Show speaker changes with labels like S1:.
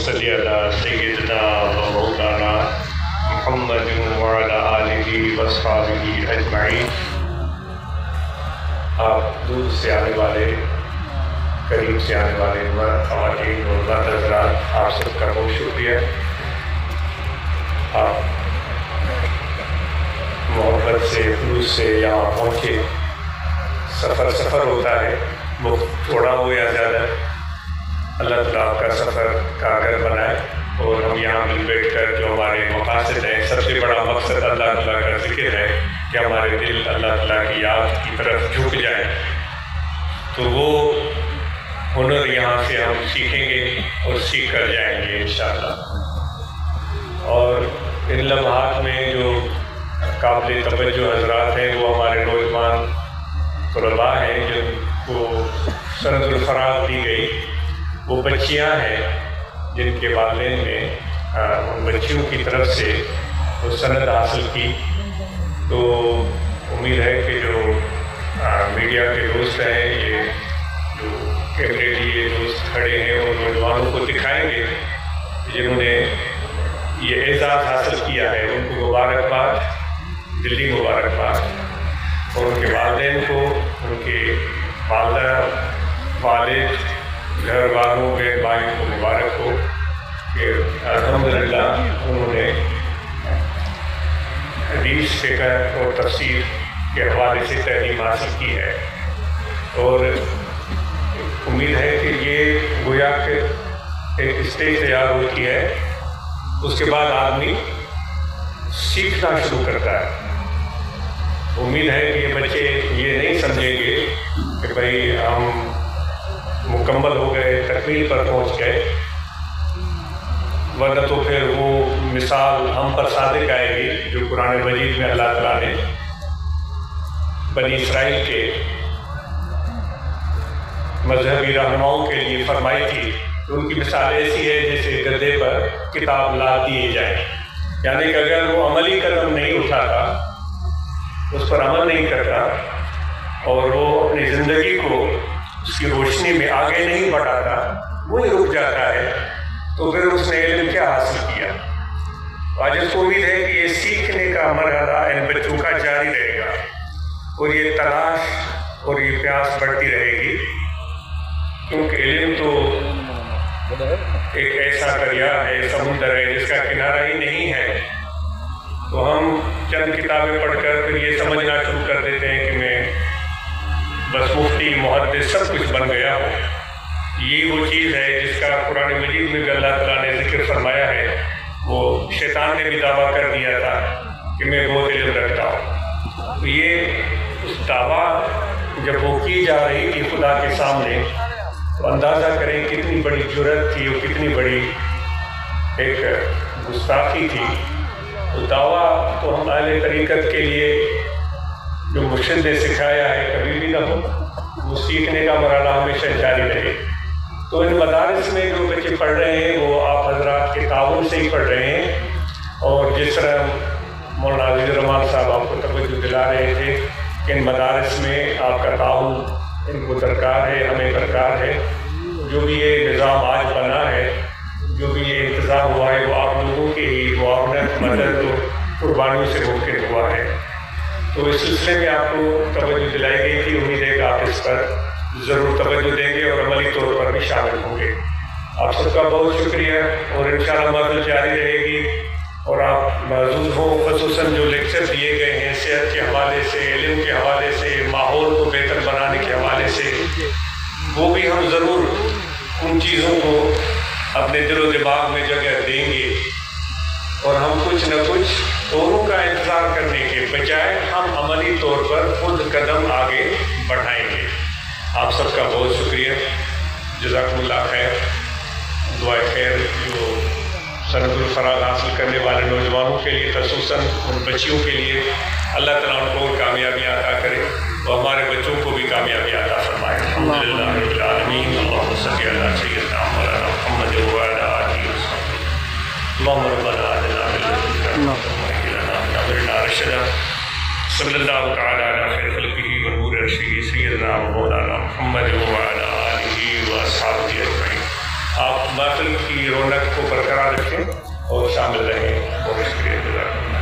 S1: صل علی سیدنا و مولانا محمد وعلی آلہ وصحبہ اجمعین۔ آپ دور سے آنے والے، قریب سے آنے والے مرد، خواتین اور مرد حضرات، آپ سب کا بہت شکریہ۔ آپ محبت سے، خلوص سے یہاں پہنچے۔ سفر ہوتا ہے، وہ تھوڑا ہو یا زیادہ، اللہ تعالیٰ آپ کا سفر کارگر بنائے اور ہم یہاں مل بیٹھ کر جو ہمارے مقاصد ہیں، سب سے بڑا مقصد اللہ تعالیٰ کا ذکر ہے کہ ہمارے دل اللہ تعالیٰ کی یاد کی طرف جھک جائیں، تو وہ ہنر یہاں سے ہم سیکھیں گے اور سیکھ کر جائیں گے انشاءاللہ۔ اور ان لمحات میں جو قابل توجہ حضرات ہیں وہ ہمارے نوجوان طلباء ہیں جن کو سند الفراغ دی گئی، وہ بچیاں ہیں جن کے والدین نے ان بچیوں کی طرف سے وہ سند حاصل کی۔ تو امید ہے کہ جو میڈیا کے دوست ہیں، یہ جو کیمرے لیے دوست کھڑے ہیں، وہ نوجوانوں کو دکھائیں گے جنہوں نے یہ اعزاز حاصل کیا ہے، ان کو مبارکباد، دلی مبارکباد، اور ان کے والدین کو، ان کے والدہ، والد، گھر والوں کے بھائیوں کو مبارک ہو کہ الحمدللہ انہوں نے حدیث، فقہ اور تفسیر کے حوالے سے تعلیم حاصل کی ہے، اور امید ہے کہ یہ گویا کہ ایک اسٹیج تیار ہوتی ہے، اس کے بعد آدمی سیکھنا شروع کرتا ہے۔ امید ہے کہ یہ بچے یہ نہیں سمجھیں گے کہ بھئی ہم مکمل ہو گئے، تکمیل پر پہنچ گئے، ورنہ تو پھر وہ مثال ہم پر صادق آئے گی جو قرآن مجید میں اللہ تعالیٰ نے بنی اسرائیل کے مذہبی رہنماؤں کے لیے فرمائی تھی۔ تو ان کی مثال ایسی ہے جیسے گدھے پر کتاب لاد دیے جائیں، یعنی کہ اگر وہ عملی قدم نہیں اٹھاتا، اس پر عمل نہیں کرتا، اور وہ اپنی زندگی کو اس کی روشنی میں آگے نہیں بڑھاتا، وہی رک جاتا ہے، تو پھر اس نے علم کیا حاصل کیا؟ آج اس کو امید ہے کہ یہ سیکھنے کا مرحلہ ان بچوں کا جاری رہے گا، اور یہ تلاش اور یہ پیاس بڑھتی رہے گی، کیونکہ علم تو ایک ایسا دریا ہے، سمندر ہے جس کا کنارہ ہی نہیں ہے۔ تو ہم چند کتابیں پڑھ کر پھر یہ سمجھنا شروع کر دیتے ہیں کہ میں بس مفتی، محدث، سب کچھ بن گیا ہوں۔ یہ وہ چیز ہے جس کا قرآن مجید میں بھی اللہ تعالیٰ نے ذکر فرمایا ہے۔ وہ شیطان نے بھی دعویٰ کر دیا تھا کہ میں بہت علم رکھتا ہوں۔ تو یہ اس دعویٰ جب وہ کی جا رہی تھی خدا کے سامنے، تو اندازہ کریں کتنی بڑی جرأت تھی اور کتنی بڑی ایک گستاخی تھی۔ تو دعویٰ تو ہم اہل طریقت کے لیے جو مرشد نے سکھایا ہے کبھی بھی نہ ہو، وہ سیکھنے کا مرحلہ ہمیشہ جاری رہے۔ تو ان مدارس میں جو بچے پڑھ رہے ہیں وہ آپ حضرات کے تعاون سے ہی پڑھ رہے ہیں، اور جس طرح مولانا عزیز الرحمان صاحب آپ کو توجہ دلا رہے تھے کہ ان مدارس میں آپ کا تعاون ان کو درکار ہے، ہمیں درکار ہے۔ جو بھی یہ نظام آج بنا ہے، جو بھی یہ انتظام ہوا ہے، وہ آپ لوگوں کی ہی معاونت، مدد اور قربانیوں سے ممکن ہوا ہے۔ تو اس سلسلے میں آپ کو توجہ دلائی گئی تھی، امید ہے کہ آپ اس پر ضرور توجہ دیں گے اور عملی طور پر بھی شامل ہوں گے۔ آپ سب کا بہت شکریہ، اور انشاءاللہ محفل جاری رہے گی، اور آپ محظوظ ہوں، خصوصاً جو لیکچر دیے گئے ہیں صحت کے حوالے سے، علم کے حوالے سے، ماحول کو بہتر بنانے کے حوالے سے، وہ بھی ہم ضرور ان چیزوں کو اپنے دل و دماغ میں جگہ دیں گے، اور ہم کچھ نہ کچھ اوروں کا انتظار کرنے کے بجائے ہم عملی طور پر خود قدم آگے بڑھائیں گے۔ آپ سب کا بہت شکریہ، جزاکم اللہ خیر۔ دعائے خیر جو سند الفراغ حاصل کرنے والے نوجوانوں کے لیے، خصوصاً ان بچیوں کے لیے، اللہ تعالیٰ ان کو کامیابیاں عطا کرے، اور ہمارے بچوں کو بھی کامیابی عطا فرمائے۔ الحمدللہ رب العالمین، اللہم صلی علی سیدنا مولانا محمد وعلی آلہ وصحبہ، اللہم ربنا آتنا من لدنک رحمۃ وہب لنا من امرنا رشدا، صلی اللہ تعالی علی خیر خلقہ ونور عرشہ سیدنا مولانا محمد وعلی آلہ واصحابہ اجمعین۔ آپ محفل کی رونق کو برقرار رکھیں اور شامل رہیں. بہت شکریہ.